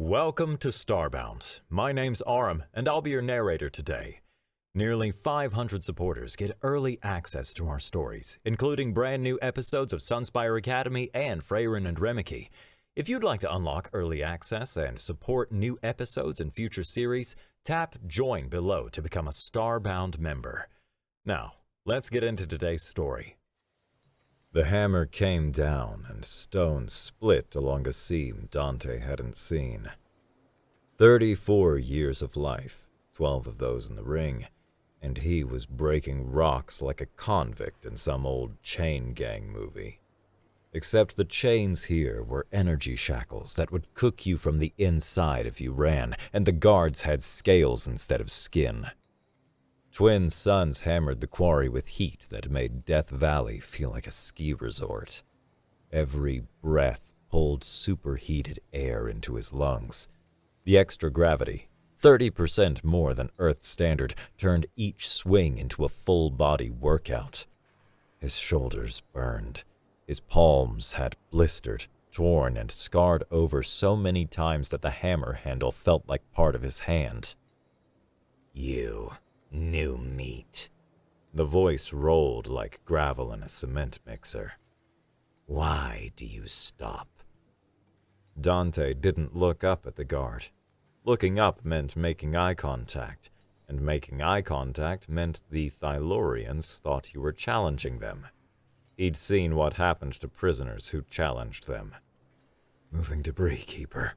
Welcome to Starbound. My name's Aram, and I'll be your narrator today. Nearly 500 supporters get early access to our stories, including brand new episodes of Sunspire Academy and Freyrin and Remike. If you'd like to unlock early access and support new episodes and future series, tap Join below to become a Starbound member. Now, let's get into today's story. The hammer came down, and stone split along a seam Dante hadn't seen. 34 years of life, 12 of those in the ring, and he was breaking rocks like a convict in some old chain gang movie. Except the chains here were energy shackles that would cook you from the inside if you ran, and the guards had scales instead of skin. Twin suns hammered the quarry with heat that made Death Valley feel like a ski resort. Every breath pulled superheated air into his lungs. The extra gravity, 30% more than Earth's standard, turned each swing into a full-body workout. His shoulders burned. His palms had blistered, torn, and scarred over so many times that the hammer handle felt like part of his hand. "You new meat." The voice rolled like gravel in a cement mixer. "Why do you stop?" Dante didn't look up at the guard. Looking up meant making eye contact, and making eye contact meant the Thylorians thought you were challenging them. He'd seen what happened to prisoners who challenged them. "Moving debris, Keeper."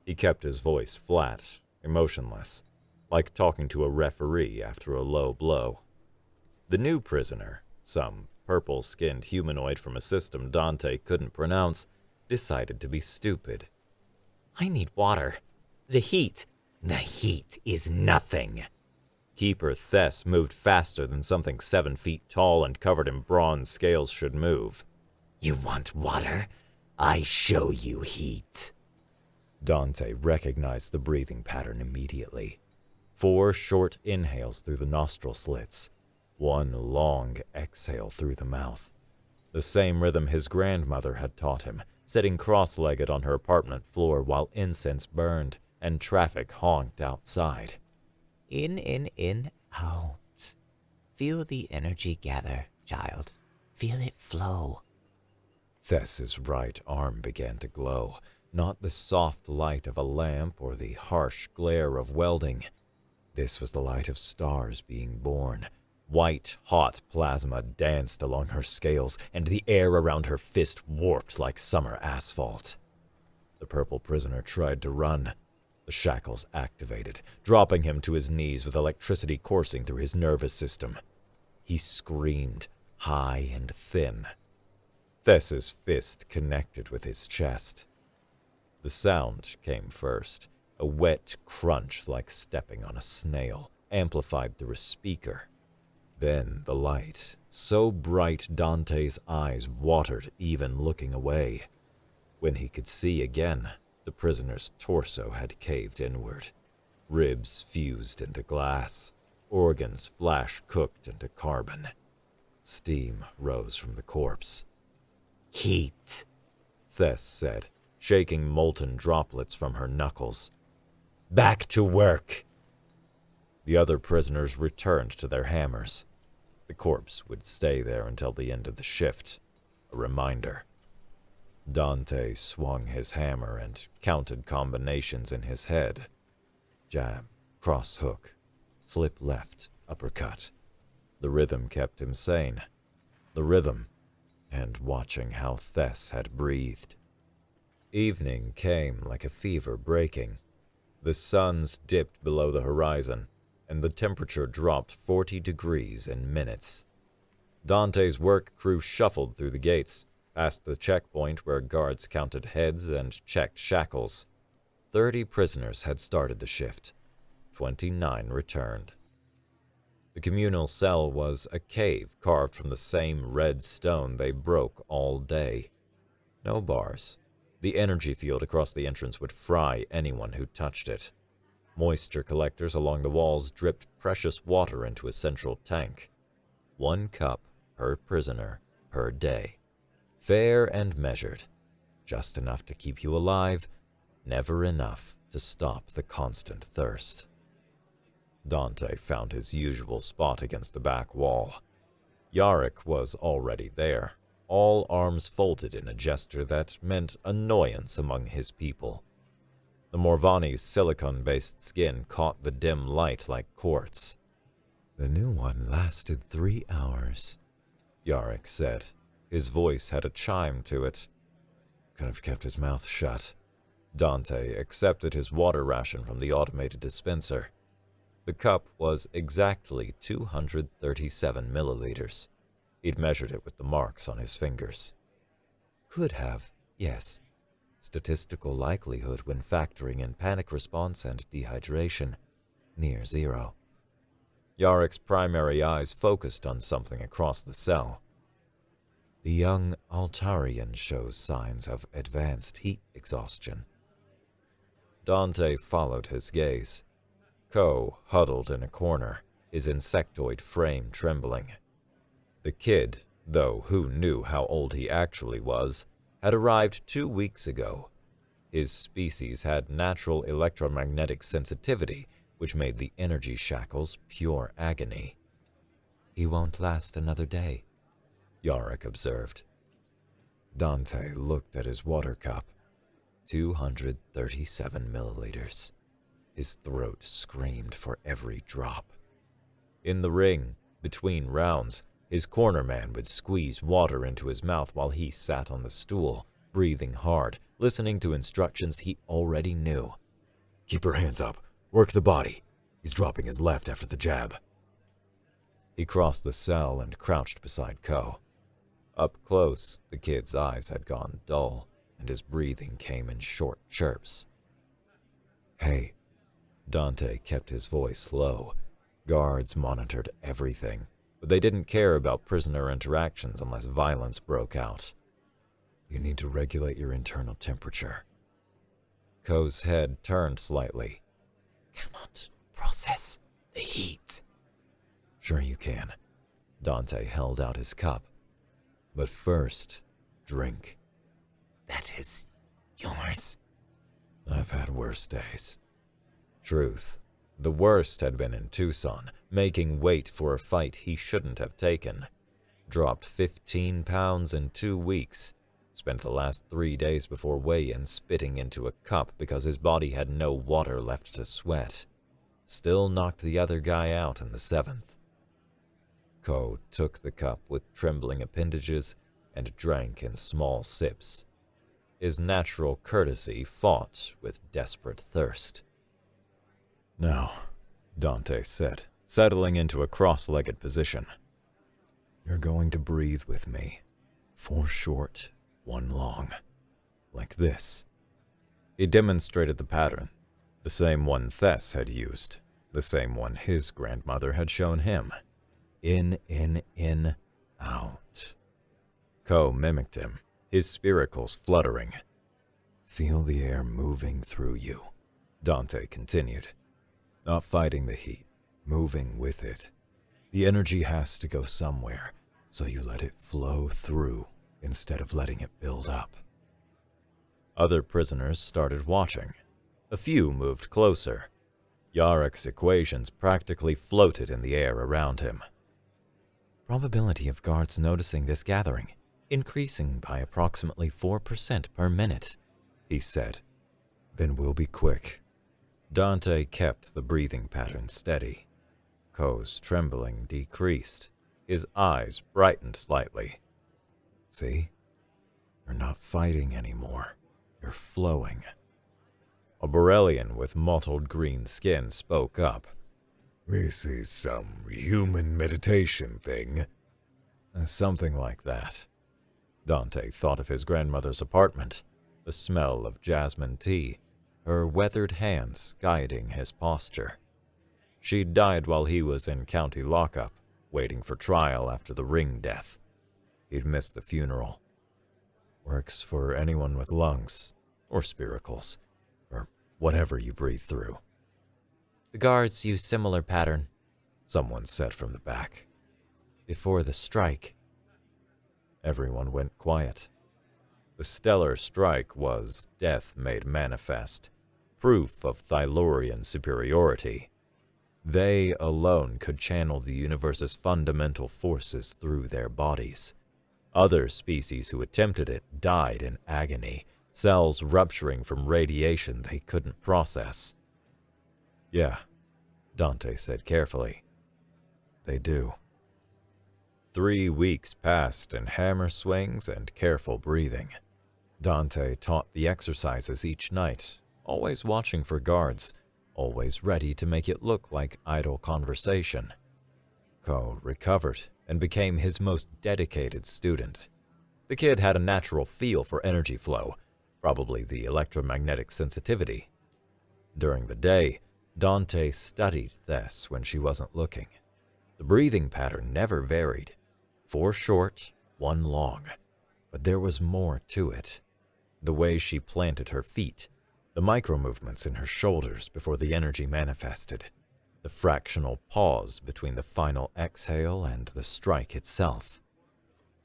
He kept his voice flat, emotionless, like talking to a referee after a low blow. The new prisoner, some purple-skinned humanoid from a system Dante couldn't pronounce, decided to be stupid. "I need water. The heat." "The heat is nothing." Keeper Thess moved faster than something 7 feet tall and covered in bronze scales should move. "You want water? I show you heat." Dante recognized the breathing pattern immediately. 4 short inhales through the nostril slits, 1 long exhale through the mouth. The same rhythm his grandmother had taught him, sitting cross-legged on her apartment floor while incense burned and traffic honked outside. In, out. Feel the energy gather, child. Feel it flow." Thess's right arm began to glow, not the soft light of a lamp or the harsh glare of welding. This was the light of stars being born. White, hot plasma danced along her scales, and the air around her fist warped like summer asphalt. The purple prisoner tried to run. The shackles activated, dropping him to his knees with electricity coursing through his nervous system. He screamed, high and thin. Thess's fist connected with his chest. The sound came first. A wet crunch like stepping on a snail, amplified through a speaker. Then the light, so bright Dante's eyes watered even looking away. When he could see again, the prisoner's torso had caved inward. Ribs fused into glass. Organs flash-cooked into carbon. Steam rose from the corpse. "Heat," Thess said, shaking molten droplets from her knuckles. "Back to work." The other prisoners returned to their hammers. The corpse would stay there until the end of the shift, a reminder. Dante swung his hammer and counted combinations in his head. Jab, cross hook, slip left, uppercut. The rhythm kept him sane. The rhythm, and watching how Thess had breathed. Evening came like a fever breaking. The suns dipped below the horizon, and the temperature dropped 40 degrees in minutes. Dante's work crew shuffled through the gates, past the checkpoint where guards counted heads and checked shackles. 30 prisoners had started the shift. 29 returned. The communal cell was a cave carved from the same red stone they broke all day. No bars. The energy field across the entrance would fry anyone who touched it. Moisture collectors along the walls dripped precious water into a central tank. 1 cup per prisoner per day. Fair and measured. Just enough to keep you alive, never enough to stop the constant thirst. Dante found his usual spot against the back wall. Yarick was already there, all arms folded in a gesture that meant annoyance among his people. The Morvani's silicone-based skin caught the dim light like quartz. "The new one lasted 3 hours," Yarick said. His voice had a chime to it. Could have kept his mouth shut. Dante accepted his water ration from the automated dispenser. The cup was exactly 237 milliliters. He'd measured it with the marks on his fingers. Could have, yes. Statistical likelihood when factoring in panic response and dehydration, near 0. Yarick's primary eyes focused on something across the cell. The young Altarian shows signs of advanced heat exhaustion. Dante followed his gaze. Ko huddled in a corner, his insectoid frame trembling. The kid, though who knew how old he actually was, had arrived 2 weeks ago. His species had natural electromagnetic sensitivity, which made the energy shackles pure agony. "He won't last another day," Yarick observed. Dante looked at his water cup. 237 milliliters. His throat screamed for every drop. In the ring, between rounds, his cornerman would squeeze water into his mouth while he sat on the stool, breathing hard, listening to instructions he already knew. "Keep your hands up. Work the body. He's dropping his left after the jab." He crossed the cell and crouched beside Ko. Up close, the kid's eyes had gone dull, and his breathing came in short chirps. "Hey." Dante kept his voice low. Guards monitored everything, but they didn't care about prisoner interactions unless violence broke out. "You need to regulate your internal temperature." Ko's head turned slightly. "Cannot process the heat." "Sure you can." Dante held out his cup. "But first, drink." "That is yours." "I've had worse days." Truth. The worst had been in Tucson, making weight for a fight he shouldn't have taken. Dropped 15 pounds in 2 weeks. Spent the last 3 days before weigh-in spitting into a cup because his body had no water left to sweat. Still knocked the other guy out in the 7th. Ko took the cup with trembling appendages and drank in small sips. His natural courtesy fought with desperate thirst. "Now," Dante said, settling into a cross-legged position. "You're going to breathe with me. 4 short, 1 long. Like this." He demonstrated the pattern, the same one Thess had used, the same one his grandmother had shown him. In, out. Ko mimicked him, his spiracles fluttering. "Feel the air moving through you," Dante continued. "Not fighting the heat, moving with it. The energy has to go somewhere, so you let it flow through instead of letting it build up." Other prisoners started watching. A few moved closer. Yarick's equations practically floated in the air around him. "Probability of guards noticing this gathering, increasing by approximately 4% per minute," he said. "Then we'll be quick." Dante kept the breathing pattern steady. Ko's trembling decreased. His eyes brightened slightly. "See? You're not fighting anymore. You're flowing." A Borrelian with mottled green skin spoke up. "This is some human meditation thing." Something like that. Dante thought of his grandmother's apartment, the smell of jasmine tea, her weathered hands guiding his posture. She'd died while he was in county lockup, waiting for trial after the ring death. He'd missed the funeral. Works for anyone with lungs, or spiracles, or whatever you breathe through. "The guards use similar pattern," someone said from the back. "Before the strike." Everyone went quiet. The stellar strike was death made manifest, proof of Thyllorian superiority. They alone could channel the universe's fundamental forces through their bodies. Other species who attempted it died in agony, cells rupturing from radiation they couldn't process. Yeah, Dante said carefully. They do. 3 weeks passed in hammer swings and careful breathing. Dante taught the exercises each night, always watching for guards, always ready to make it look like idle conversation. Ko recovered and became his most dedicated student. The kid had a natural feel for energy flow, probably the electromagnetic sensitivity. During the day, Dante studied Tess when she wasn't looking. The breathing pattern never varied. 4 short, 1 long. But there was more to it. The way she planted her feet, the micro-movements in her shoulders before the energy manifested, the fractional pause between the final exhale and the strike itself.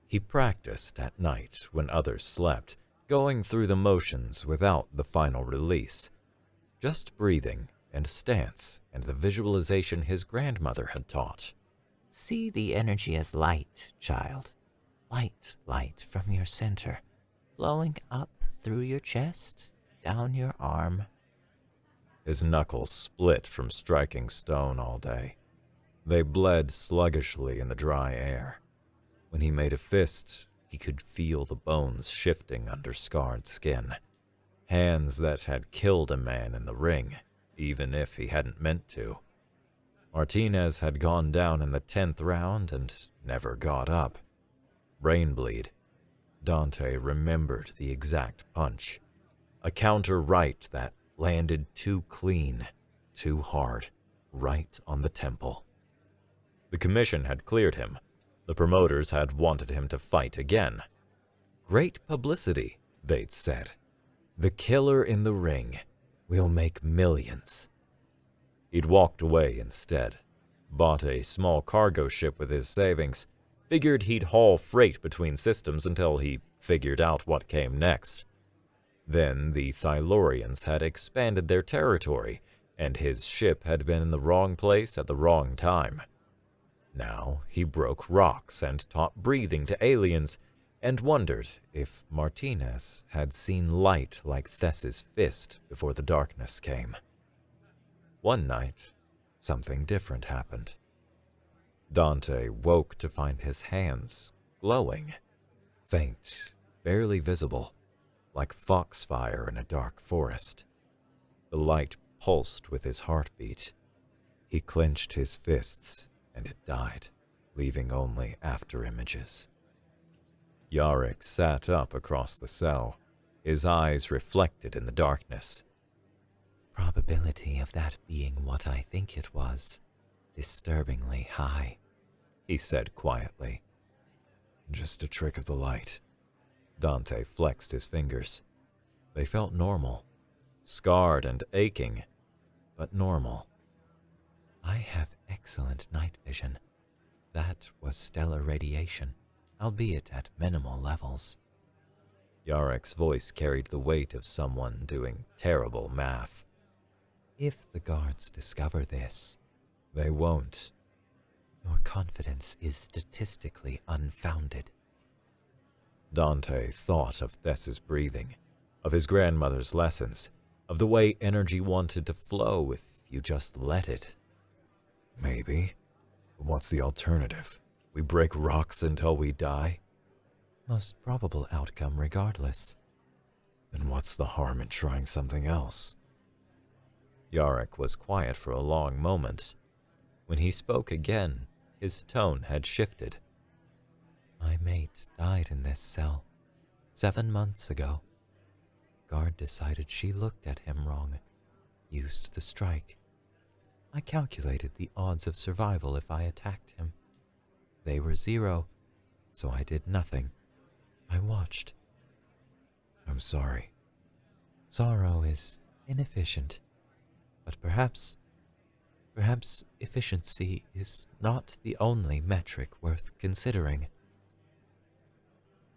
He practiced at night when others slept, going through the motions without the final release. Just breathing and stance and the visualization his grandmother had taught. See the energy as light, child. White light from your center, flowing up through your chest, down your arm. His knuckles split from striking stone all day. They bled sluggishly in the dry air. When he made a fist, he could feel the bones shifting under scarred skin. Hands that had killed a man in the ring, even if he hadn't meant to. Martinez had gone down in the 10th round and never got up. Brain bleed. Dante remembered the exact punch. A counter right that landed too clean, too hard, right on the temple. The commission had cleared him. The promoters had wanted him to fight again. Great publicity, they'd said. The killer in the ring will make millions. He'd walked away instead, bought a small cargo ship with his savings, figured he'd haul freight between systems until he figured out what came next. Then the Thyllorians had expanded their territory, and his ship had been in the wrong place at the wrong time. Now he broke rocks and taught breathing to aliens, and wondered if Martinez had seen light like Thess's fist before the darkness came. One night, something different happened. Dante woke to find his hands glowing, faint, barely visible, like foxfire in a dark forest. The light pulsed with his heartbeat. He clenched his fists, and it died, leaving only after-images. Yarrick sat up across the cell, his eyes reflected in the darkness. Probability of that being what I think it was, disturbingly high, he said quietly. Just a trick of the light. Dante flexed his fingers. They felt normal, scarred and aching, but normal. I have excellent night vision. That was stellar radiation, albeit at minimal levels. Yarrick's voice carried the weight of someone doing terrible math. If the guards discover this, they won't. Your confidence is statistically unfounded. Dante thought of Thess's breathing, of his grandmother's lessons, of the way energy wanted to flow if you just let it. Maybe. But what's the alternative? We break rocks until we die? Most probable outcome regardless. Then what's the harm in trying something else? Yarrick was quiet for a long moment. When he spoke again, his tone had shifted. My mate died in this cell 7 months ago. Guard decided she looked at him wrong, used the strike. I calculated the odds of survival if I attacked him. They were 0, so I did nothing. I watched. I'm sorry. Sorrow is inefficient, but perhaps efficiency is not the only metric worth considering.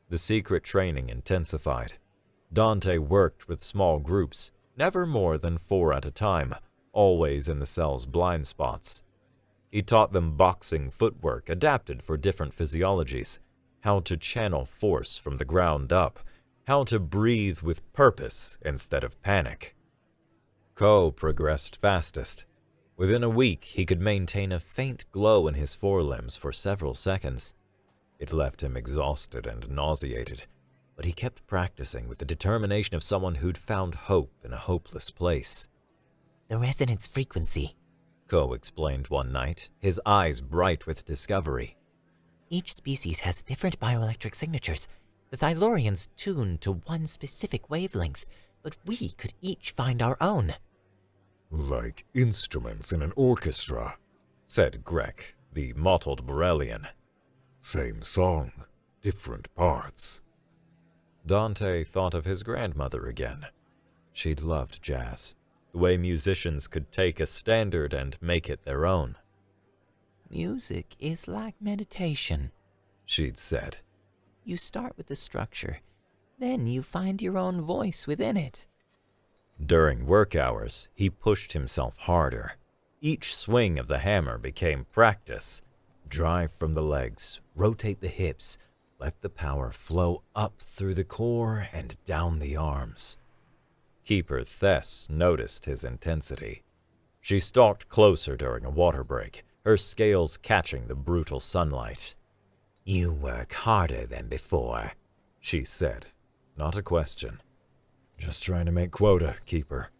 The secret training intensified. Dante worked with small groups, never more than 4 at a time, always in the cell's blind spots. He taught them boxing footwork adapted for different physiologies, how to channel force from the ground up, how to breathe with purpose instead of panic. Ko progressed fastest. Within a week, he could maintain a faint glow in his forelimbs for several seconds. It left him exhausted and nauseated, but he kept practicing with the determination of someone who'd found hope in a hopeless place. The resonance frequency, Ko explained one night, his eyes bright with discovery. Each species has different bioelectric signatures. The Thylorians tune to one specific wavelength, but we could each find our own. Like instruments in an orchestra, said Grek, the mottled Borellian. Same song, different parts. Dante thought of his grandmother again. She'd loved jazz, the way musicians could take a standard and make it their own. Music is like meditation, she'd said. You start with the structure, then you find your own voice within it. During work hours, he pushed himself harder. Each swing of the hammer became practice. Drive from the legs, rotate the hips, let the power flow up through the core and down the arms. Keeper Thess noticed his intensity. She stalked closer during a water break, her scales catching the brutal sunlight. You work harder than before, she said. Not a question. Just trying to make quota, Keeper.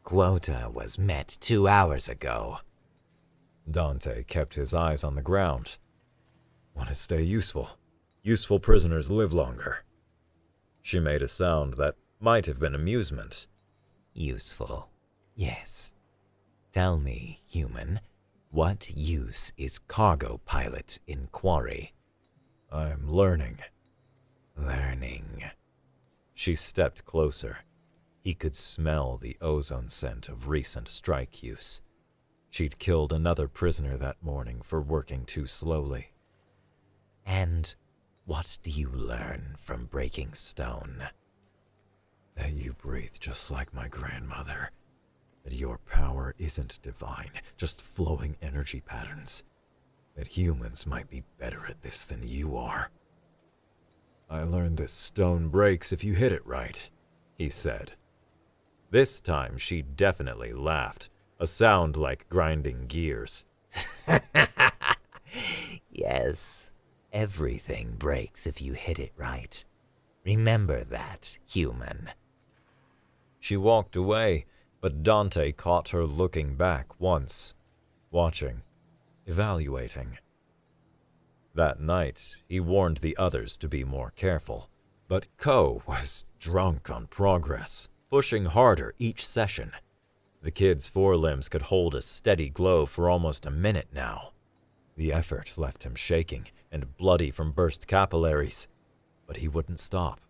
Quota was met 2 hours ago. Dante kept his eyes on the ground. Want to stay useful. Useful prisoners live longer. She made a sound that might have been amusement. Useful, yes. Tell me, human, what use is cargo pilot in quarry? I'm learning. Learning. She stepped closer. He could smell the ozone scent of recent strike use. She'd killed another prisoner that morning for working too slowly. And what do you learn from breaking stone? That you breathe just like my grandmother. That your power isn't divine, just flowing energy patterns. That humans might be better at this than you are. I learned this stone breaks if you hit it right, he said. This time she definitely laughed, a sound like grinding gears. Yes, everything breaks if you hit it right. Remember that, human. She walked away, but Dante caught her looking back once, watching, evaluating. That night, he warned the others to be more careful, but Ko was drunk on progress, pushing harder each session. The kid's forelimbs could hold a steady glow for almost a minute now. The effort left him shaking and bloody from burst capillaries, but he wouldn't stop.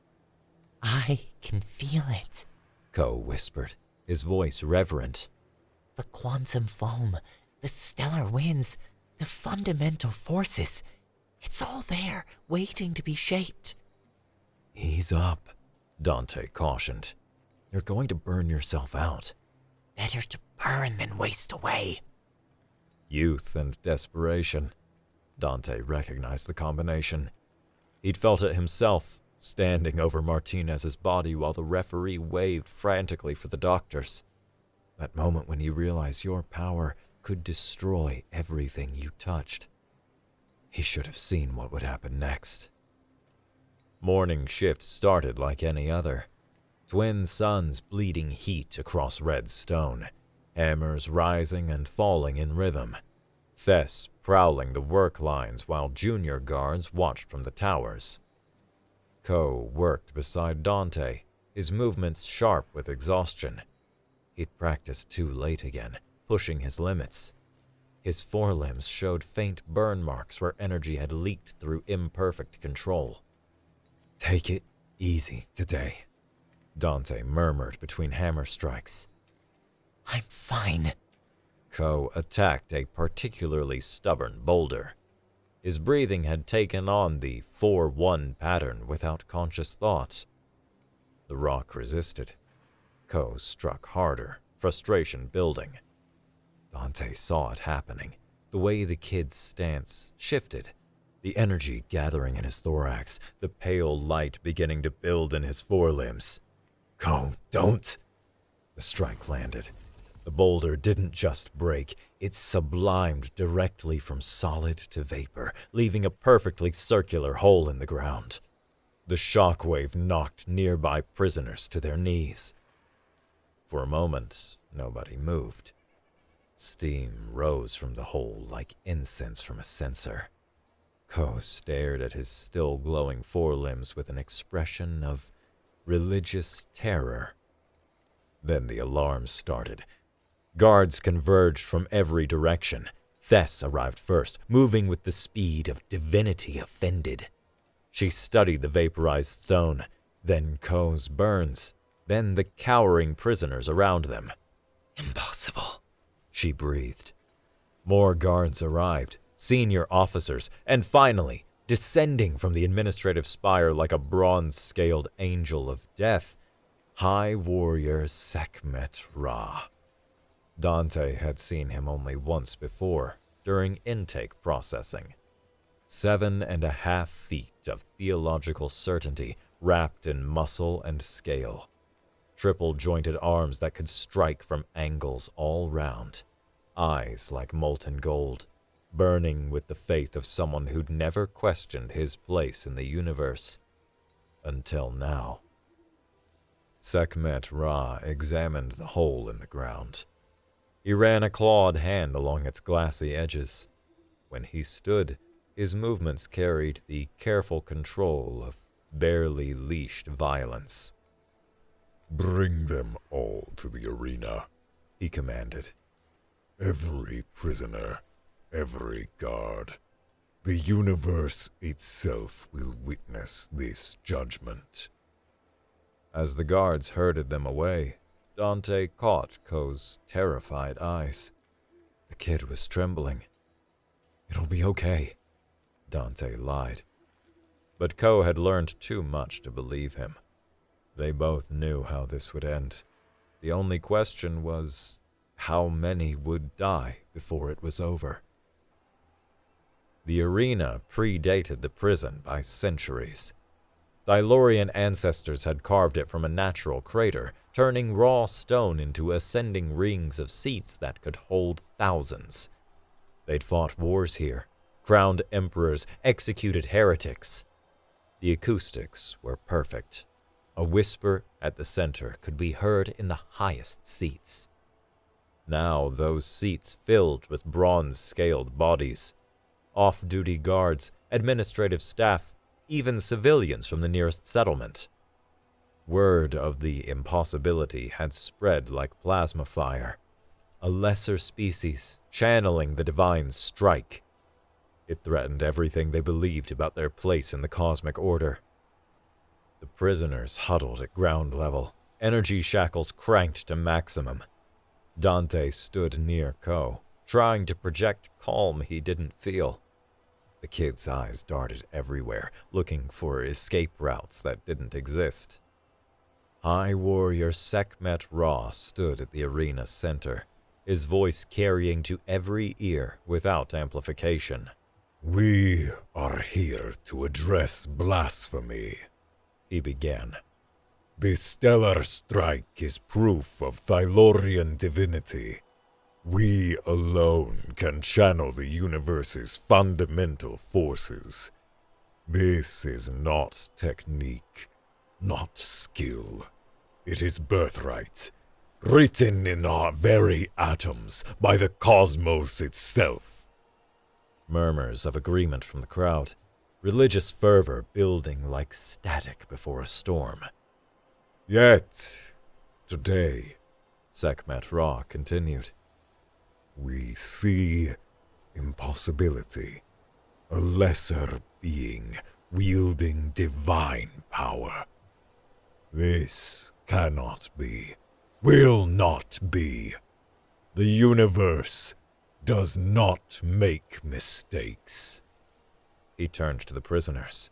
I can feel it, Ko whispered, his voice reverent. The quantum foam, the stellar winds, the fundamental forces. It's all there, waiting to be shaped. Ease up, Dante cautioned. You're going to burn yourself out. Better to burn than waste away. Youth and desperation. Dante recognized the combination. He'd felt it himself, standing over Martinez's body while the referee waved frantically for the doctors. That moment when you realize your power could destroy everything you touched. He should have seen what would happen next. Morning shift started like any other. Twin suns bleeding heat across red stone, hammers rising and falling in rhythm. Thess prowling the work lines while junior guards watched from the towers. Ko worked beside Dante, his movements sharp with exhaustion. He'd practiced too late again, pushing his limits. His forelimbs showed faint burn marks where energy had leaked through imperfect control. Take it easy today, Dante murmured between hammer strikes. I'm fine. Ko attacked a particularly stubborn boulder. His breathing had taken on the 4-1 pattern without conscious thought. The rock resisted. Ko struck harder, frustration building. Dante saw it happening, the way the kid's stance shifted, the energy gathering in his thorax, the pale light beginning to build in his forelimbs. Ko, don't! The strike landed. The boulder didn't just break, it sublimed directly from solid to vapor, leaving a perfectly circular hole in the ground. The shockwave knocked nearby prisoners to their knees. For a moment, nobody moved. Steam rose from the hole like incense from a censer. Ko stared at his still glowing forelimbs with an expression of religious terror. Then the alarm started. Guards converged from every direction. Thess arrived first, moving with the speed of divinity offended. She studied the vaporized stone, then Ko's burns, then the cowering prisoners around them. "Impossible," she breathed. More guards arrived, senior officers, and finally, descending from the administrative spire like a bronze-scaled angel of death, High Warrior Sekhmet Ra. Dante had seen him only once before, during intake processing. 7.5 feet of theological certainty wrapped in muscle and scale. Triple-jointed arms that could strike from angles all round. Eyes like molten gold, burning with the faith of someone who'd never questioned his place in the universe. Until now. Sekhmet Ra examined the hole in the ground. He ran a clawed hand along its glassy edges. When he stood, his movements carried the careful control of barely leashed violence. "Bring them all to the arena," he commanded. "Every prisoner, every guard. The universe itself will witness this judgment." As the guards herded them away, Dante caught Ko's terrified eyes. The kid was trembling. "It'll be okay," Dante lied. But Ko had learned too much to believe him. They both knew how this would end. The only question was, how many would die before it was over? The arena predated the prison by centuries. Thylorian ancestors had carved it from a natural crater, turning raw stone into ascending rings of seats that could hold thousands. They'd fought wars here, crowned emperors, executed heretics. The acoustics were perfect. A whisper at the center could be heard in the highest seats. Now those seats filled with bronze-scaled bodies. Off-duty guards, administrative staff, even civilians from the nearest settlement. Word of the impossibility had spread like plasma fire. A lesser species channeling the divine strike. It threatened everything they believed about their place in the cosmic order. The prisoners huddled at ground level, energy shackles cranked to maximum. Dante stood near Ko, trying to project calm he didn't feel. The kid's eyes darted everywhere, looking for escape routes that didn't exist. High Warrior Sekhmet Ra stood at the arena center, his voice carrying to every ear without amplification. "We are here to address blasphemy," he began. "The stellar strike is proof of Thylorian divinity. We alone can channel the universe's fundamental forces. This is not technique, not skill. It is birthright, written in our very atoms by the cosmos itself." Murmurs of agreement from the crowd, religious fervor building like static before a storm. "Yet, today," Sekhmet Ra continued, "we see impossibility, a lesser being wielding divine power. This cannot be, will not be. The universe does not make mistakes." He turned to the prisoners.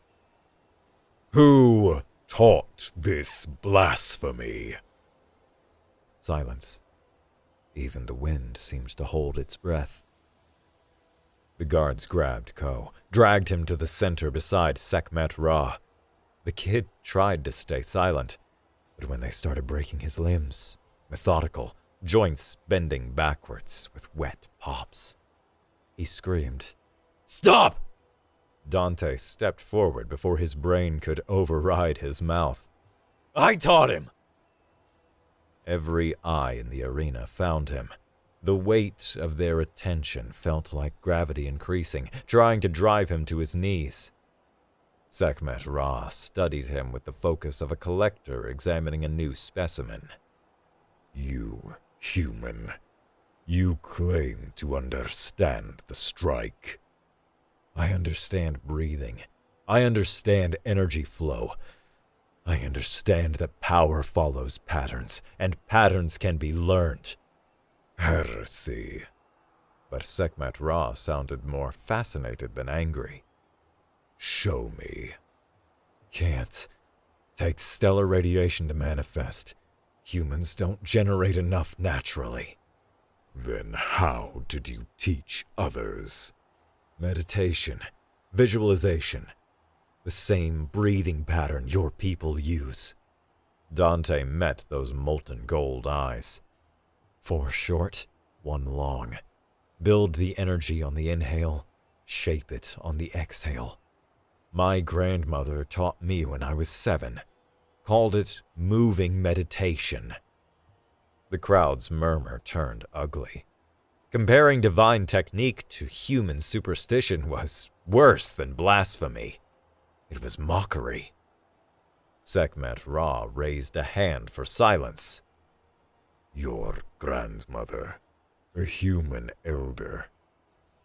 Who taught this blasphemy? Silence. Even the wind seemed to hold its breath. The guards grabbed Ko, dragged him to the center beside Sekhmet Ra. The kid tried to stay silent, but when they started breaking his limbs, methodical, joints bending backwards with wet pops, he screamed, "Stop!" Dante stepped forward before his brain could override his mouth. "I taught him!" Every eye in the arena found him. The weight of their attention felt like gravity increasing, trying to drive him to his knees. Sekhmet Ra studied him with the focus of a collector examining a new specimen. You, human, you claim to understand the strike. I understand breathing. I understand energy flow. I understand that power follows patterns, and patterns can be learned. Heresy. But Sekhmet Ra sounded more fascinated than angry. Show me. Can't. Takes stellar radiation to manifest. Humans don't generate enough naturally. Then how did you teach others? Meditation. Visualization. The same breathing pattern your people use. Dante met those molten gold eyes. 4 short, 1 long. Build the energy on the inhale, shape it on the exhale. My grandmother taught me when I was 7. Called it moving meditation. The crowd's murmur turned ugly. Comparing divine technique to human superstition was worse than blasphemy. It was mockery. Sekhmet Ra raised a hand for silence. Your grandmother, a human elder,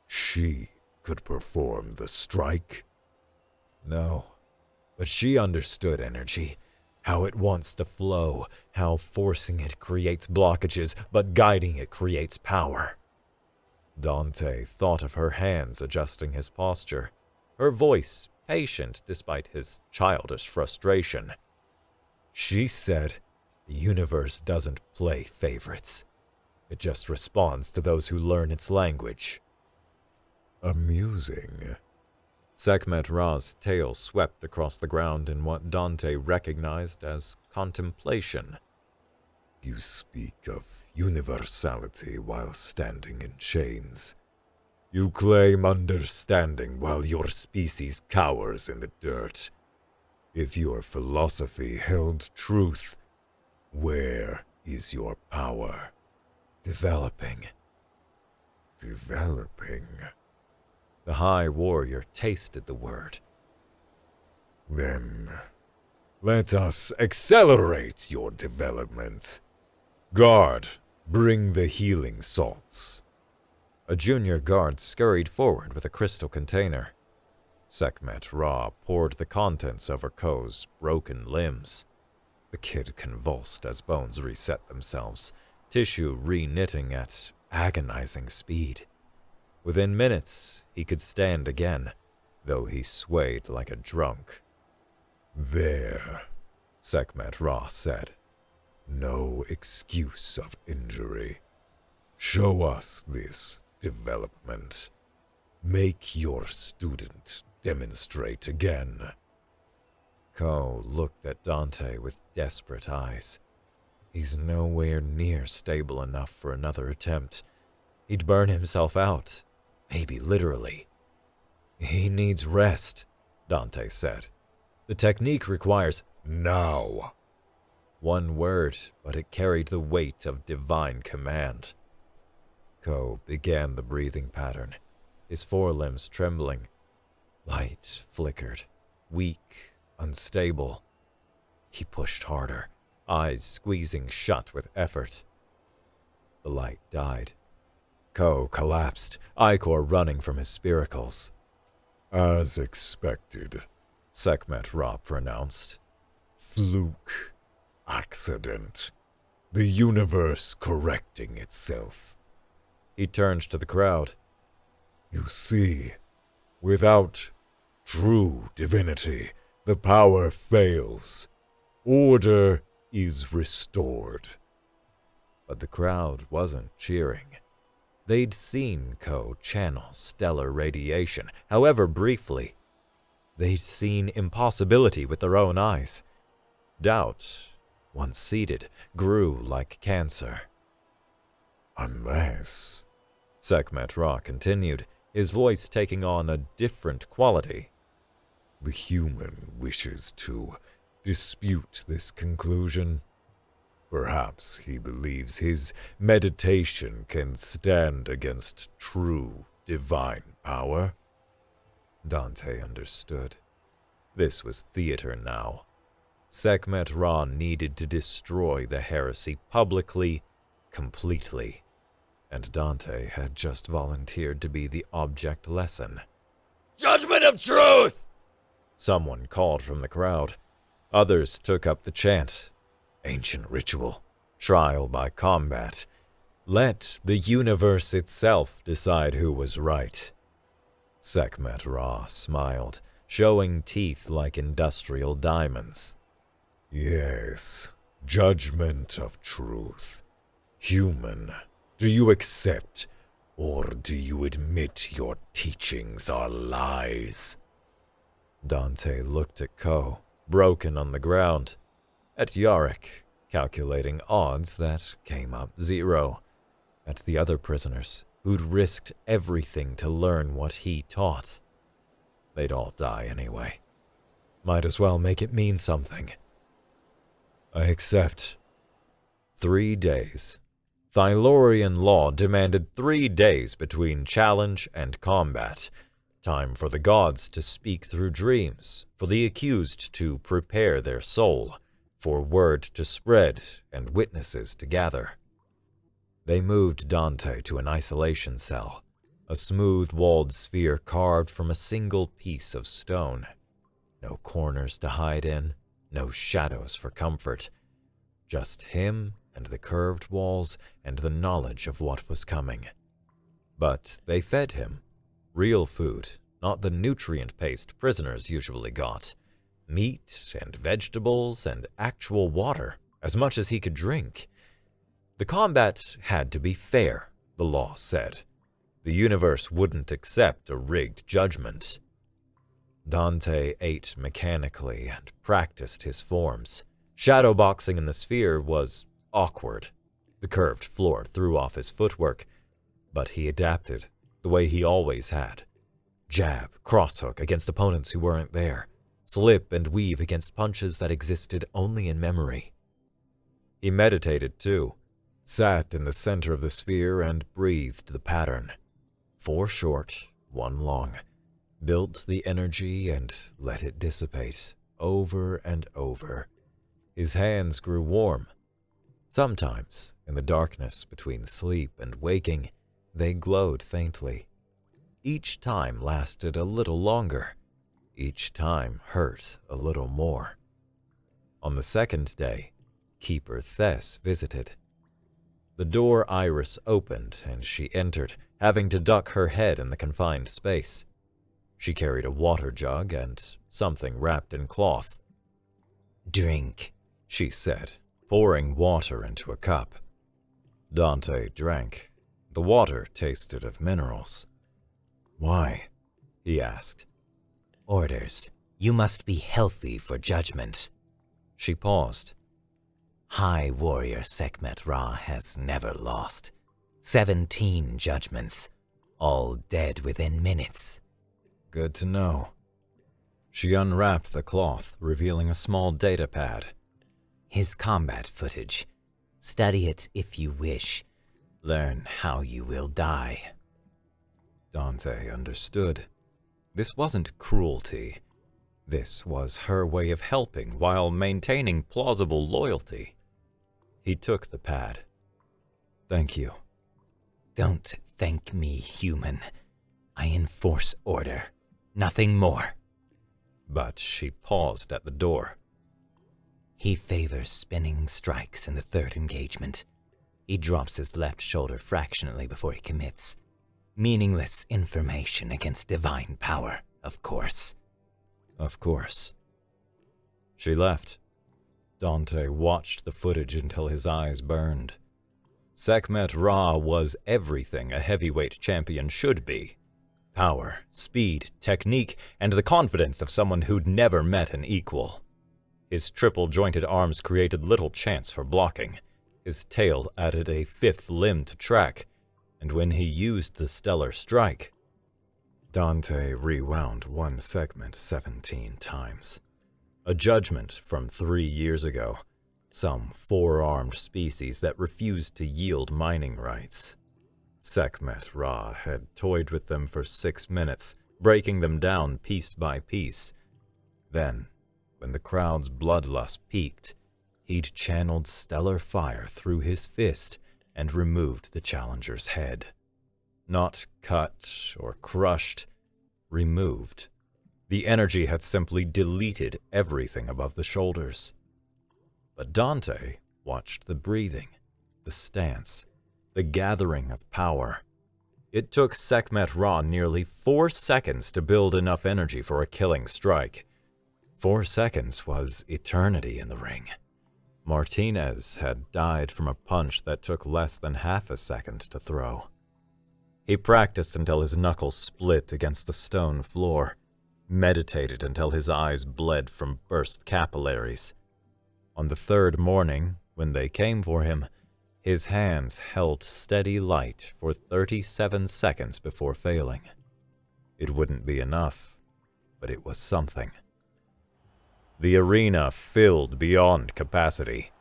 she could perform the strike? No, but she understood energy, how it wants to flow, how forcing it creates blockages, but guiding it creates power. Dante thought of her hands adjusting his posture, her voice patient despite his childish frustration. She said, the universe doesn't play favorites. It just responds to those who learn its language. Amusing. Sekhmet Ra's tail swept across the ground in what Dante recognized as contemplation. You speak of universality while standing in chains. You claim understanding while your species cowers in the dirt. If your philosophy held truth, where is your power? Developing. Developing. The High Warrior tasted the word. Then, let us accelerate your development. Guard, bring the healing salts. A junior guard scurried forward with a crystal container. Sekhmet Ra poured the contents over Ko's broken limbs. The kid convulsed as bones reset themselves, tissue re-knitting at agonizing speed. Within minutes, he could stand again, though he swayed like a drunk. There, Sekhmet Ra said. No excuse of injury. Show us this development. Make your student demonstrate again. Ko looked at Dante with desperate eyes. He's nowhere near stable enough for another attempt. He'd burn himself out, maybe literally. He needs rest, Dante said. The technique requires now. One word, but it carried the weight of divine command. Ko began the breathing pattern, his forelimbs trembling. Light flickered, weak, unstable. He pushed harder, eyes squeezing shut with effort. The light died. Ko collapsed, ichor running from his spiracles. As expected, Sekhmet Ra pronounced. Fluke. Accident. The universe correcting itself. He turned to the crowd. You see, without true divinity, the power fails. Order is restored. But the crowd wasn't cheering. They'd seen Ko channel stellar radiation, however briefly. They'd seen impossibility with their own eyes. Doubt, once seated, grew like cancer. Unless, Sekhmet Ra continued, his voice taking on a different quality. the human wishes to dispute this conclusion. Perhaps he believes his meditation can stand against true divine power. Dante understood. This was theater now. Sekhmet Ra needed to destroy the heresy publicly, completely. And Dante had just volunteered to be the object lesson. Judgment of truth! Someone called from the crowd. Others took up the chant. Ancient ritual, trial by combat. Let the universe itself decide who was right. Sekhmet Ra smiled, showing teeth like industrial diamonds. Yes, judgment of truth. Human, do you accept, or do you admit your teachings are lies? Dante looked at Ko, broken on the ground. At Yarick, calculating odds that came up 0. At the other prisoners, who'd risked everything to learn what he taught. They'd all die anyway. Might as well make it mean something. I accept. 3 days. Thylorian law demanded 3 days between challenge and combat. Time for the gods to speak through dreams, for the accused to prepare their soul, for word to spread and witnesses to gather. They moved Dante to an isolation cell, a smooth-walled sphere carved from a single piece of stone. No corners to hide in, no shadows for comfort. Just him and the curved walls and the knowledge of what was coming. But they fed him. Real food, not the nutrient paste prisoners usually got. Meat and vegetables and actual water, as much as he could drink. The combat had to be fair, the law said. The universe wouldn't accept a rigged judgment. Dante ate mechanically and practiced his forms. Shadowboxing in the sphere was awkward. The curved floor threw off his footwork, but he adapted, the way he always had. Jab, crosshook against opponents who weren't there. Slip and weave against punches that existed only in memory. He meditated too, sat in the center of the sphere and breathed the pattern. 4 short, 1 long. Built the energy and let it dissipate, over and over. His hands grew warm. Sometimes, in the darkness between sleep and waking, they glowed faintly. Each time lasted a little longer. Each time hurt a little more. On the 2nd day, Keeper Thess visited. The door Iris opened and she entered, having to duck her head in the confined space. She carried a water jug and something wrapped in cloth. "Drink," she said, pouring water into a cup. Dante drank. The water tasted of minerals. "Why?" he asked. "Orders. You must be healthy for judgment." She paused. "High Warrior Sekhmet Ra has never lost. 17 judgments, all dead within minutes." "Good to know." She unwrapped the cloth, revealing a small data pad. "His combat footage. Study it if you wish. Learn how you will die." Dante understood. This wasn't cruelty. This was her way of helping while maintaining plausible loyalty. He took the pad. "Thank you." "Don't thank me, human. I enforce order. Nothing more." But she paused at the door. "He favors spinning strikes in the 3rd engagement. He drops his left shoulder fractionally before he commits. Meaningless information against divine power, of course." Of course. She left. Dante watched the footage until his eyes burned. Sekhmet Ra was everything a heavyweight champion should be. Power, speed, technique, and the confidence of someone who'd never met an equal. His triple-jointed arms created little chance for blocking. His tail added a fifth limb to track, and when he used the stellar strike, Dante rewound one segment 17 times. A judgment from 3 years ago. Some four-armed species that refused to yield mining rights. Sekhmet Ra had toyed with them for 6 minutes, breaking them down piece by piece. Then, when the crowd's bloodlust peaked, he'd channeled stellar fire through his fist and removed the challenger's head. Not cut or crushed, removed. The energy had simply deleted everything above the shoulders. But Dante watched the breathing, the stance, the gathering of power. It took Sekhmet Ra nearly 4 seconds to build enough energy for a killing strike. 4 seconds was eternity in the ring. Martinez had died from a punch that took less than half a second to throw. He practiced until his knuckles split against the stone floor, meditated until his eyes bled from burst capillaries. On the third morning, when they came for him, his hands held steady light for 37 seconds before failing. It wouldn't be enough, but it was something. The arena filled beyond capacity.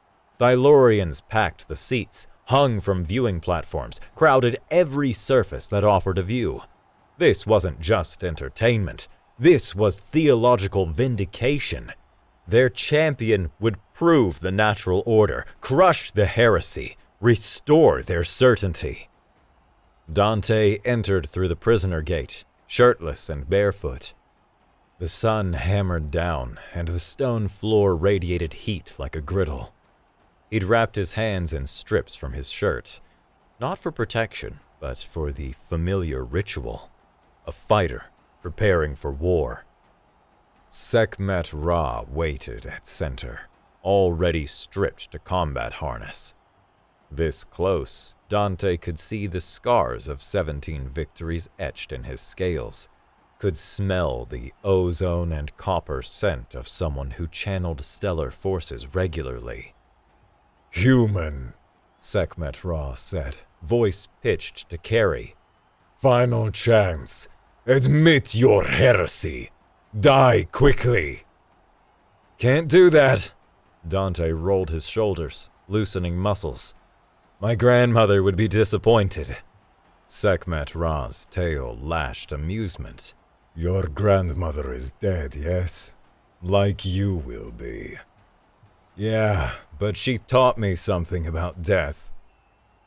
Thylorians packed the seats, hung from viewing platforms, crowded every surface that offered a view. This wasn't just entertainment. This was theological vindication. Their champion would prove the natural order, crush the heresy, restore their certainty. Dante entered through the prisoner gate, shirtless and barefoot. The sun hammered down, and the stone floor radiated heat like a griddle. He'd wrapped his hands in strips from his shirt, not for protection, but for the familiar ritual. A fighter preparing for war. Sekhmet Ra waited at center, already stripped to combat harness. This close, Dante could see the scars of 17 victories etched in his scales, could smell the ozone and copper scent of someone who channeled stellar forces regularly. Human, Sekhmet Ra said, voice pitched to carry. final chance. Admit your heresy. Die quickly. Can't do that. Dante rolled his shoulders, loosening muscles. My grandmother would be disappointed. Sekhmet Ra's tail lashed amusement. Your grandmother is dead, yes? Like you will be. Yeah, but she taught me something about death.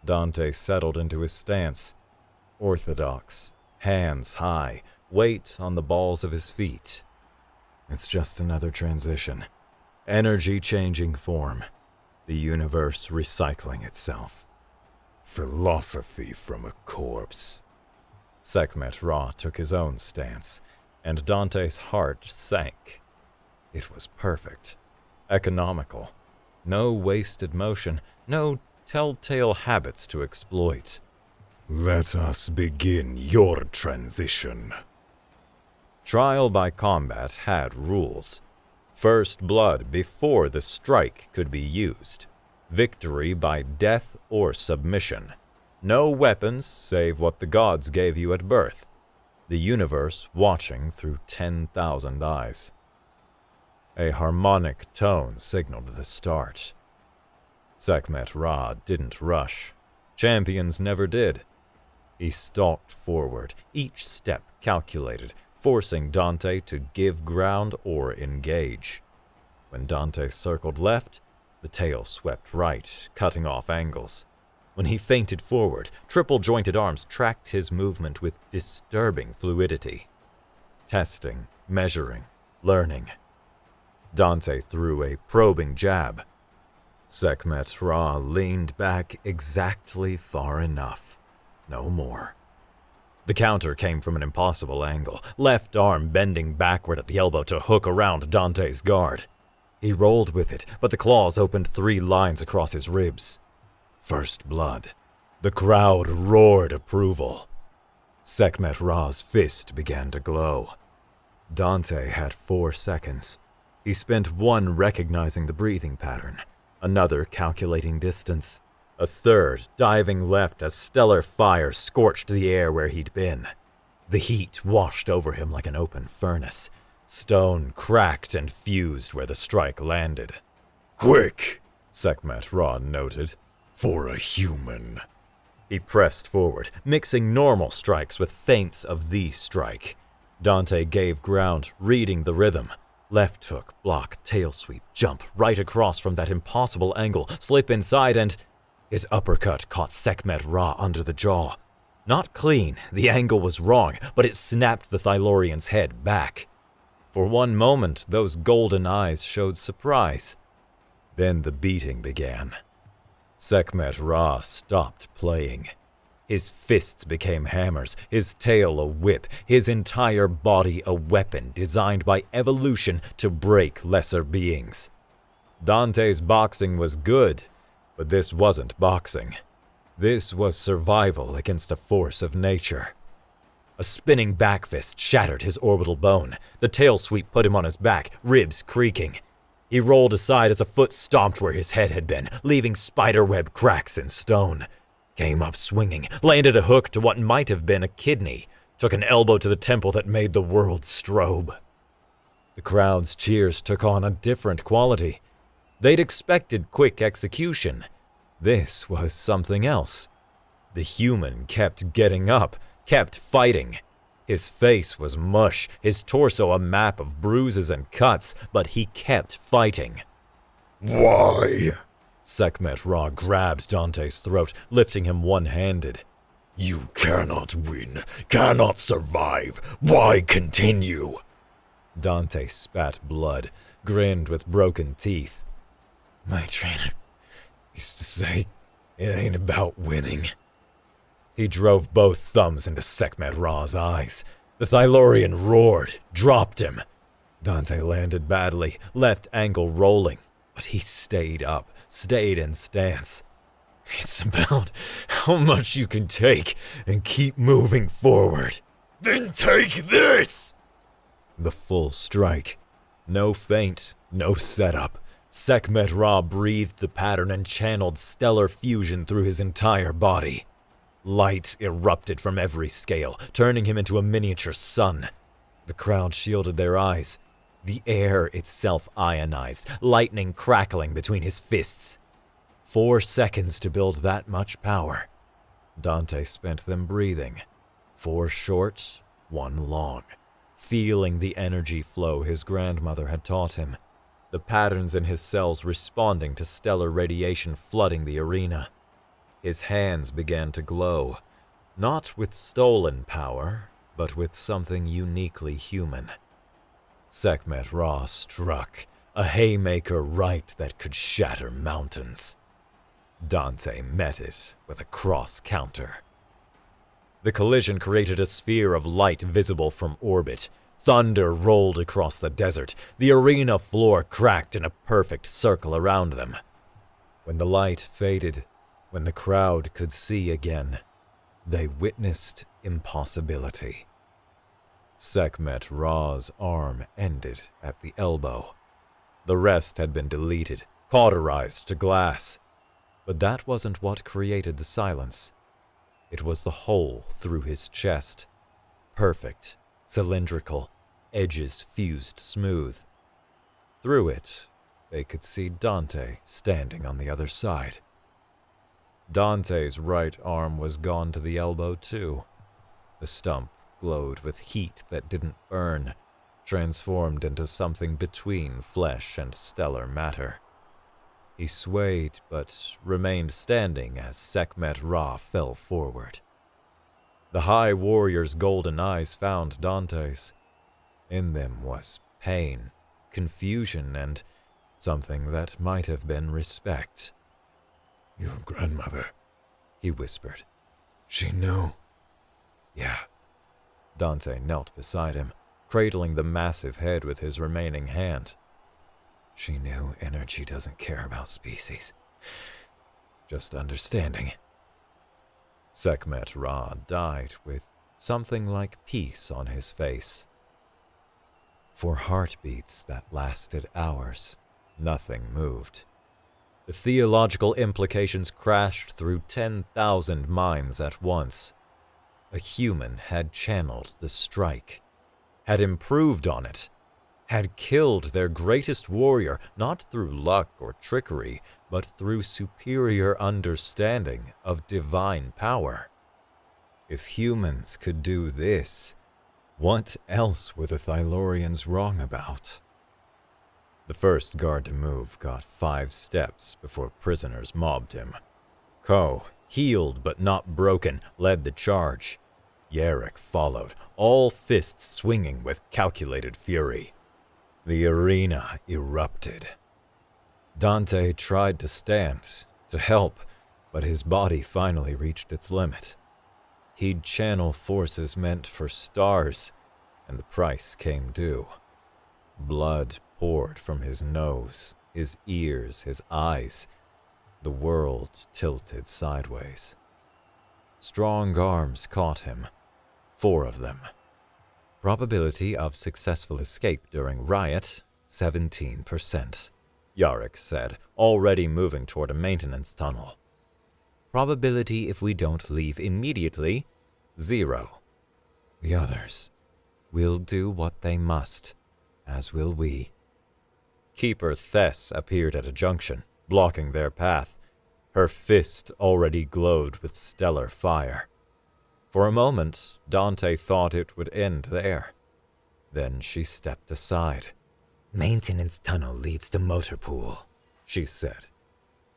Dante settled into his stance. Orthodox, hands high, weight on the balls of his feet. It's just another transition. Energy changing form. The universe recycling itself. Philosophy from a corpse. Sekhmet Ra took his own stance, and Dante's heart sank. It was perfect. Economical. No wasted motion, no telltale habits to exploit. Let us begin your transition. Trial by combat had rules. First blood before the strike could be used. Victory by death or submission. No weapons save what the gods gave you at birth. The universe watching through 10,000 eyes. A harmonic tone signaled the start. Sekhmet Ra didn't rush. Champions never did. He stalked forward, each step calculated, forcing Dante to give ground or engage. When Dante circled left, the tail swept right, cutting off angles. When he feinted forward, triple-jointed arms tracked his movement with disturbing fluidity. Testing, measuring, learning. Dante threw a probing jab. Sekhmet Ra leaned back exactly far enough. No more. The counter came from an impossible angle, left arm bending backward at the elbow to hook around Dante's guard. He rolled with it, but the claws opened 3 lines across his ribs. First blood. The crowd roared approval. Sekhmet Ra's fist began to glow. Dante had 4 seconds. He spent 1 recognizing the breathing pattern, another calculating distance, a third diving left as stellar fire scorched the air where he'd been. The heat washed over him like an open furnace. Stone cracked and fused where the strike landed. Quick, Sekhmet Ra noted. for a human. He pressed forward, mixing normal strikes with feints of the strike. Dante gave ground, reading the rhythm. Left hook, block, tail sweep, jump, right across from that impossible angle, slip inside and... His uppercut caught Sekhmet Ra under the jaw. Not clean, the angle was wrong, but it snapped the Thylorian's head back. For one moment, those golden eyes showed surprise. Then the beating began. Sekhmet Ra stopped playing. His fists became hammers, his tail a whip, his entire body a weapon designed by evolution to break lesser beings. Dante's boxing was good, but this wasn't boxing. This was survival against a force of nature. A spinning back fist shattered his orbital bone. The tail sweep put him on his back, ribs creaking. He rolled aside as a foot stomped where his head had been, leaving spiderweb cracks in stone. Came up swinging, landed a hook to what might have been a kidney, took an elbow to the temple that made the world strobe. The crowd's cheers took on a different quality. They'd expected quick execution. This was something else. The human kept getting up, kept fighting. His face was mush, his torso a map of bruises and cuts, but he kept fighting. Why? Sekhmet Ra grabbed Dante's throat, lifting him one-handed. You cannot win, cannot survive. Why continue? Dante spat blood, grinned with broken teeth. My trainer used to say, it ain't about winning. He drove both thumbs into Sekhmet Ra's eyes. The Thylorian roared, dropped him. Dante landed badly, left ankle rolling, but he stayed up, stayed in stance. It's about how much you can take and keep moving forward. Then take this! The full strike. No feint, no setup. Sekhmet Ra breathed the pattern and channeled stellar fusion through his entire body. Light erupted from every scale, turning him into a miniature sun. The crowd shielded their eyes. The air itself ionized, lightning crackling between his fists. 4 seconds to build that much power. Dante spent them breathing. 4 short, 1 long. Feeling the energy flow his grandmother had taught him. The patterns in his cells responding to stellar radiation flooding the arena. His hands began to glow, not with stolen power, but with something uniquely human. Sekhmet Ra struck, a haymaker right that could shatter mountains. Dante met it with a cross counter. The collision created a sphere of light visible from orbit. Thunder rolled across the desert. The arena floor cracked in a perfect circle around them. When the light faded, when the crowd could see again, they witnessed impossibility. Sekhmet Ra's arm ended at the elbow. The rest had been deleted, cauterized to glass. But that wasn't what created the silence. It was the hole through his chest. Perfect, cylindrical, edges fused smooth. Through it, they could see Dante standing on the other side. Dante's right arm was gone to the elbow too. The stump glowed with heat that didn't burn, transformed into something between flesh and stellar matter. He swayed, but remained standing as Sekhmet Ra fell forward. The High Warrior's golden eyes found Dante's. In them was pain, confusion, and something that might have been respect. Your grandmother, he whispered. she knew. Yeah, Dante knelt beside him, cradling the massive head with his remaining hand. She knew energy doesn't care about species. Just understanding. Sekhmet Ra died with something like peace on his face. For heartbeats that lasted hours, nothing moved. The theological implications crashed through 10,000 minds at once. A human had channeled the strike, had improved on it, had killed their greatest warrior not through luck or trickery, but through superior understanding of divine power. If humans could do this, what else were the Thylorians wrong about? The first guard to move got 5 steps before prisoners mobbed him. Ko, healed but not broken, led the charge. Yarrick followed, all fists swinging with calculated fury. The arena erupted. Dante tried to stand, to help, but his body finally reached its limit. He'd channel forces meant for stars, and the price came due. Blood poured from his nose, his ears, his eyes. The world tilted sideways. Strong arms caught him. 4 of them. Probability of successful escape during riot, 17%, Yarrick said, already moving toward a maintenance tunnel. Probability if we don't leave immediately, 0. The others will do what they must, as will we. Keeper Thess appeared at a junction, blocking their path. Her fist already glowed with stellar fire. For a moment, Dante thought it would end there. Then she stepped aside. Maintenance tunnel leads to motor pool, she said.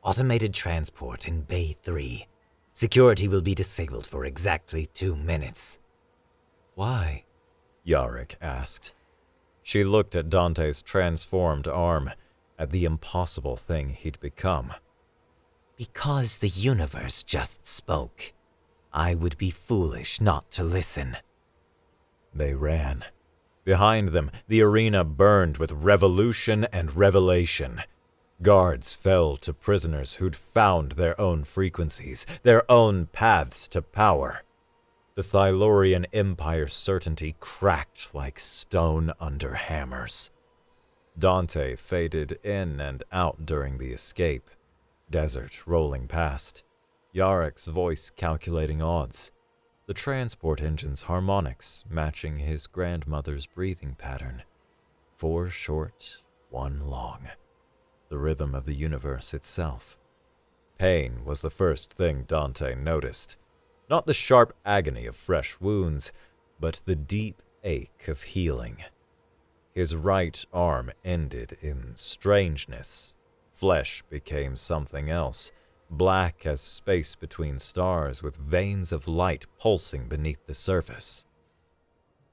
Automated transport in Bay 3. Security will be disabled for exactly 2 minutes. Why? Yarrick asked. She looked at Dante's transformed arm, at the impossible thing he'd become. Because the universe just spoke. I would be foolish not to listen. They ran. Behind them, the arena burned with revolution and revelation. Guards fell to prisoners who'd found their own frequencies, their own paths to power. The Thylorian Empire's certainty cracked like stone under hammers. Dante faded in and out during the escape, desert rolling past, Yarrick's voice calculating odds, the transport engine's harmonics matching his grandmother's breathing pattern. 4 short, 1 long. The rhythm of the universe itself. Pain was the first thing Dante noticed. Not the sharp agony of fresh wounds, but the deep ache of healing. His right arm ended in strangeness. Flesh became something else, black as space between stars with veins of light pulsing beneath the surface.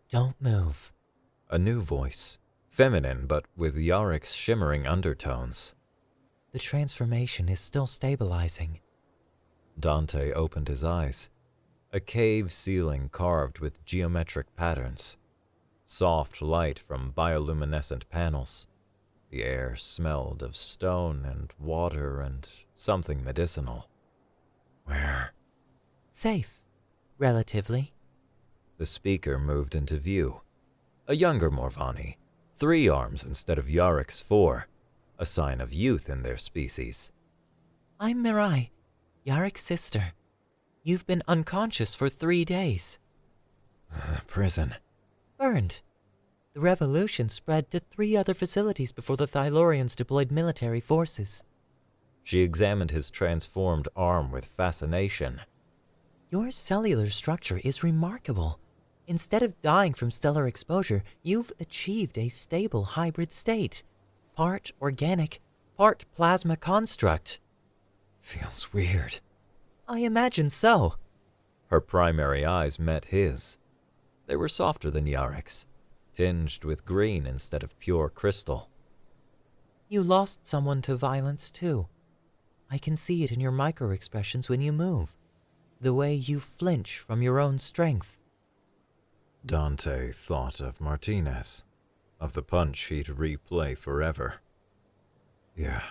Don't move. A new voice, feminine but with Yarrick's shimmering undertones. The transformation is still stabilizing. Dante opened his eyes. A cave ceiling carved with geometric patterns. Soft light from bioluminescent panels. The air smelled of stone and water and something medicinal. Where? Safe. Relatively. The speaker moved into view. A younger Morvani, 3 arms instead of Yarrick's 4, a sign of youth in their species. I'm Mirai, Yarrick's sister. You've been unconscious for 3 days. Prison. Burned. The revolution spread to 3 other facilities before the Thylorians deployed military forces. She examined his transformed arm with fascination. Your cellular structure is remarkable. Instead of dying from stellar exposure, you've achieved a stable hybrid state. Part organic, part plasma construct. Feels weird. I imagine so. Her primary eyes met his. They were softer than Yarrick's, tinged with green instead of pure crystal. You lost someone to violence, too. I can see it in your micro-expressions when you move. The way you flinch from your own strength. Dante thought of Martinez, of the punch he'd replay forever. Yeah.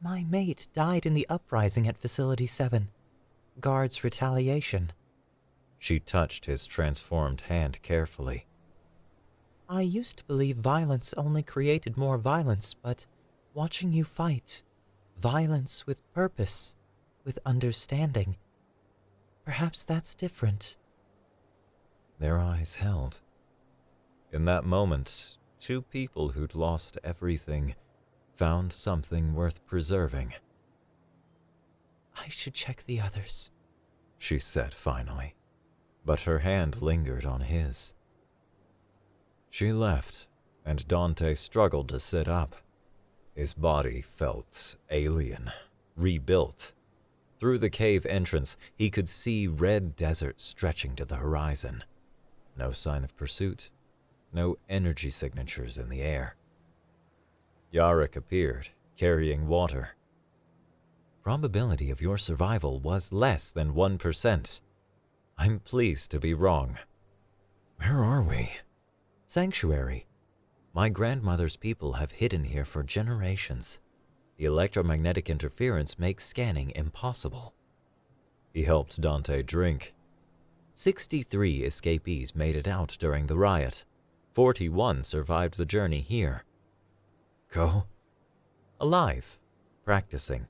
My mate died in the uprising at Facility 7. Guards' retaliation. She touched his transformed hand carefully. I used to believe violence only created more violence, but watching you fight, violence with purpose, with understanding, perhaps that's different. Their eyes held. In that moment, two people who'd lost everything found something worth preserving. I should check the others, she said finally, but her hand lingered on his. She left, and Dante struggled to sit up. His body felt alien, rebuilt. Through the cave entrance, he could see red desert stretching to the horizon. No sign of pursuit, no energy signatures in the air. Yarrick appeared, carrying water. Probability of your survival was less than 1%. I'm pleased to be wrong. Where are we? Sanctuary. My grandmother's people have hidden here for generations. The electromagnetic interference makes scanning impossible. He helped Dante drink. 63 escapees made it out during the riot. 41 survived the journey here. Ko? Alive, practicing.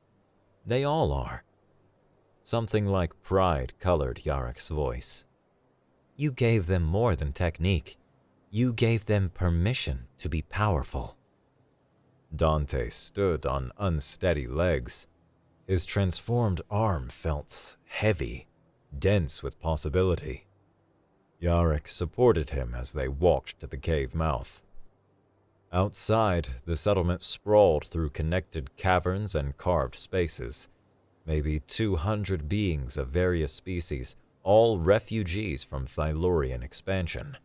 They all are. Something like pride colored Yarrick's voice. You gave them more than technique. You gave them permission to be powerful. Dante stood on unsteady legs. His transformed arm felt heavy, dense with possibility. Yarrick supported him as they walked to the cave mouth. Outside, the settlement sprawled through connected caverns and carved spaces. Maybe 200 beings of various species, all refugees from Thylorian expansion.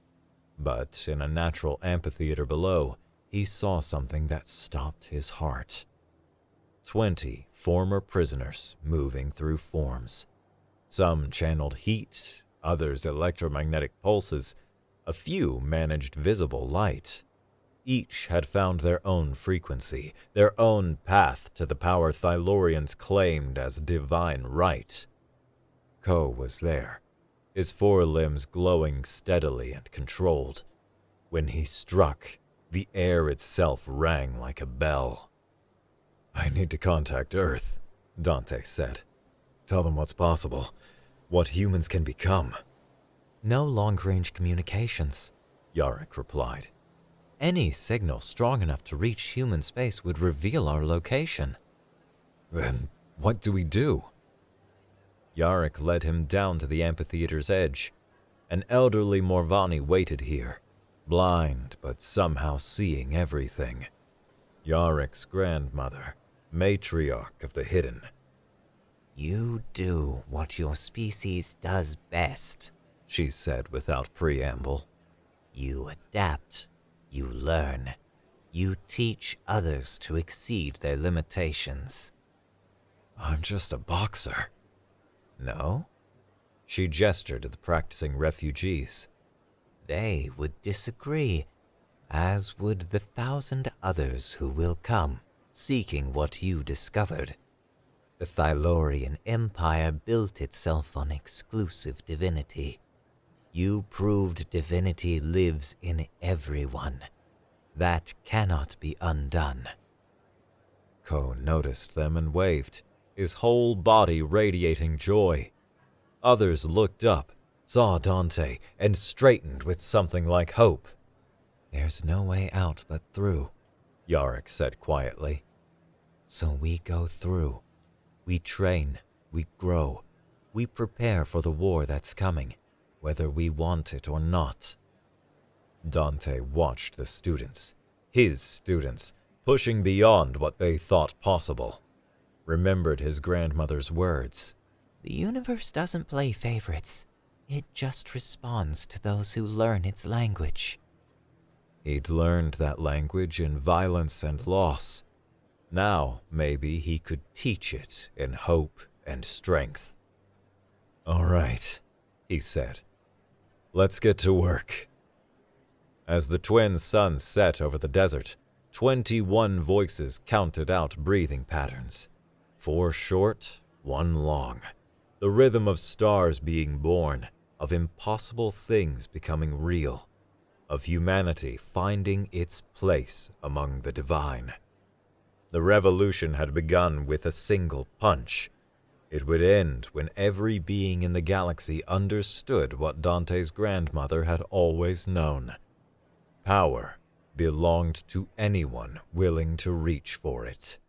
But in a natural amphitheater below, he saw something that stopped his heart. 20 former prisoners moving through forms. Some channeled heat, others electromagnetic pulses, a few managed visible light. Each had found their own frequency, their own path to the power Thylorians claimed as divine right. Ko was there, his forelimbs glowing steadily and controlled. When he struck, the air itself rang like a bell. I need to contact Earth, Dante said. Tell them what's possible, what humans can become. No long-range communications, Yarrick replied. Any signal strong enough to reach human space would reveal our location. Then what do we do? Yarrick led him down to the amphitheater's edge. An elderly Morvani waited here, blind but somehow seeing everything. Yarrick's grandmother, matriarch of the hidden. You do what your species does best, she said without preamble. You adapt. You learn. You teach others to exceed their limitations. I'm just a boxer. No? She gestured to the practicing refugees. They would disagree, as would the 1,000 others who will come, seeking what you discovered. The Thylorian Empire built itself on exclusive divinity. You proved divinity lives in everyone. That cannot be undone. Ko noticed them and waved, his whole body radiating joy. Others looked up, saw Dante, and straightened with something like hope. There's no way out but through, Yarrick said quietly. So we go through. We train, we grow, we prepare for the war that's coming, whether we want it or not. Dante watched the students, his students, pushing beyond what they thought possible. Remembered his grandmother's words. The universe doesn't play favorites. It just responds to those who learn its language. He'd learned that language in violence and loss. Now, maybe he could teach it in hope and strength. All right, he said. Let's get to work. As the twin suns set over the desert, 21 voices counted out breathing patterns. 4 short, 1 long. The rhythm of stars being born, of impossible things becoming real, of humanity finding its place among the divine. The revolution had begun with a single punch. It would end when every being in the galaxy understood what Dante's grandmother had always known. Power belonged to anyone willing to reach for it.